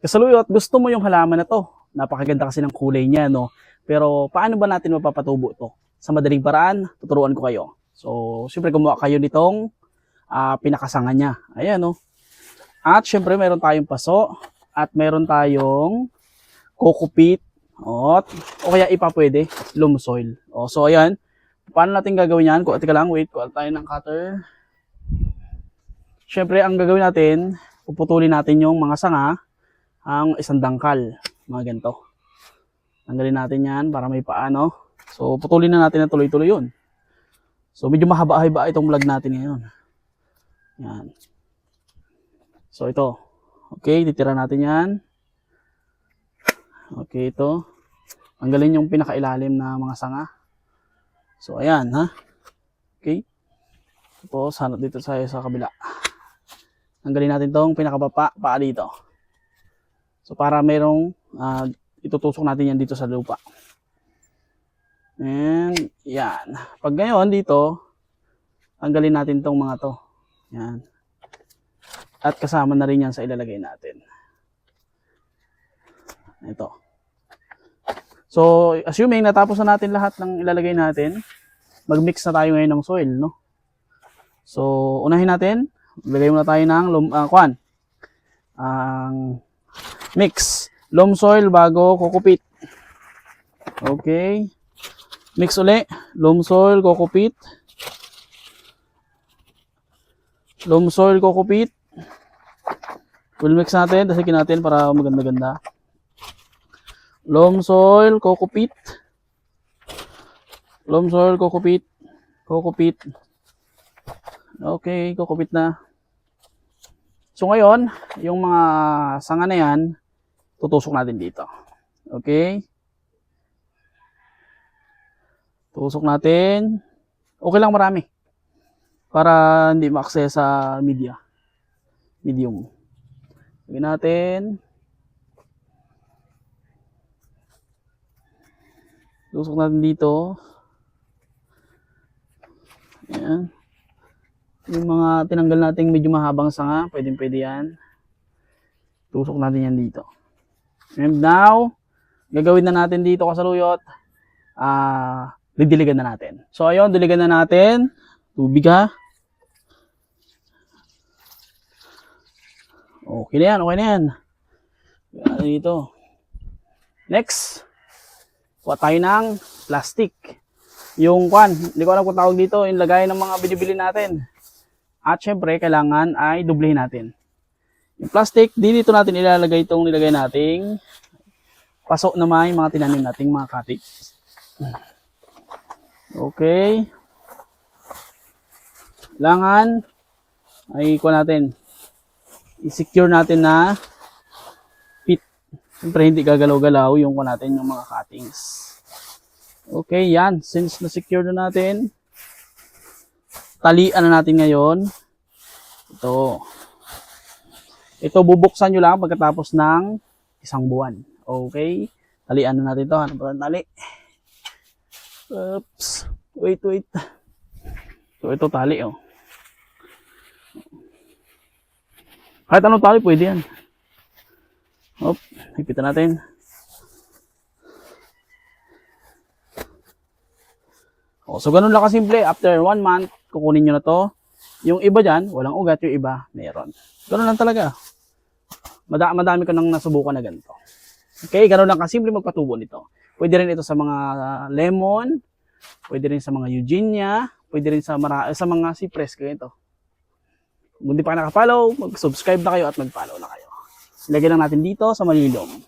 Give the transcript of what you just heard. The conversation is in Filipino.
Kasaluyot, gusto mo yung halaman na to. Napakaganda kasi ng kulay niya, no? Pero paano ba natin mapapatubo to? Sa madaling paraan, tuturuan ko kayo. So, siyempre gumawa kayo nitong pinakasanga niya. Ayan, no? At siyempre meron tayong paso at meron tayong coco peat o kaya ipa pwede, loam soil. So, ayan. Paano natin gagawin yan? Teka lang, wait. Kuha tayo ng cutter. Siyempre, ang gagawin natin, puputulin natin yung mga sanga ang isang dangkal, mga ganito. Tanggalin natin yan para may paano. So, putulin na natin na tuloy-tuloy yun. So, medyo mahaba-haba itong vlog natin ngayon. Yan. So, ito. Okay, titira natin yan. Okay, ito. Tanggalin yung pinakailalim na mga sanga. So, ayan, ha. Okay. Tapos, hanap dito tayo sa kabila. Tanggalin natin tong pinakababa, paa dito. So, para mayroong itutusok natin yan dito sa lupa. And, yan. Pag ngayon, dito, tanggalin natin tong mga to. Yan. At kasama na rin yan sa ilalagay natin. Ito. So, assuming natapos na natin lahat ng ilalagay natin, mag-mix na tayo ngayon ng soil, no? So, unahin natin, ilagay muna tayo ng mix. Loam soil bago coco peat. Okay. Mix uli. Loam soil, coco peat. Loam soil, coco peat. We'll mix natin. Dasikin natin para maganda-ganda. Loam soil, coco peat. Loam soil, coco peat. Coco peat. Okay, coco peat na. So ngayon, yung mga sanga na yan, tutusok natin dito. Okay? Tusok natin. Okay lang marami. Para hindi ma-access sa medium. Lagyan natin. Tusok natin dito. Ayan. Yung mga tinanggal nating medyo mahabang sanga, pwede yan. Tusok natin yan dito. And now, gagawin na natin dito kasaluyot. Didiligan na natin. So ayun, diligan na natin. Tubig ha. Okay na yan, okay na yan. Dito. Next, kuha tayo ng plastic. Yung hindi ko alam kung tawag dito, yung lagay ng mga binibili natin. At syempre, kailangan ay dublehin natin. Yung plastic, dito natin ilalagay itong nilagay nating paso na may mga tinanim nating mga katik. Okay. Kailangan ay kuha natin. I-secure natin na fit. Siyempre, hindi gagalaw-galaw yung kuha natin yung mga cuttings. Okay, yan. Since na-secure na natin, talian na natin ngayon. Ito bubuksan nyo lang pagkatapos ng isang buwan. Okay? Talian na natin ito. Ano pa ang tali? Oops. Wait. So, ito tali, oh. Kahit anong tali, pwede yan. Hop. Hipitan natin. So, ganun lang kasimple. After 1 month, kukunin nyo na to. Yung iba dyan, walang ugat. Yung iba, meron. Ganun lang talaga. Madami ko nang nasubukan na ganito. Okay, ganun lang kasimple magpatubo nito. Pwede rin ito sa mga lemon. Pwede rin sa mga eugenia. Pwede rin sa mga cypress. Ganito. Kung hindi pa nakapollow, mag-subscribe na kayo at mag-follow na kayo. Ilagay lang natin dito sa malilom.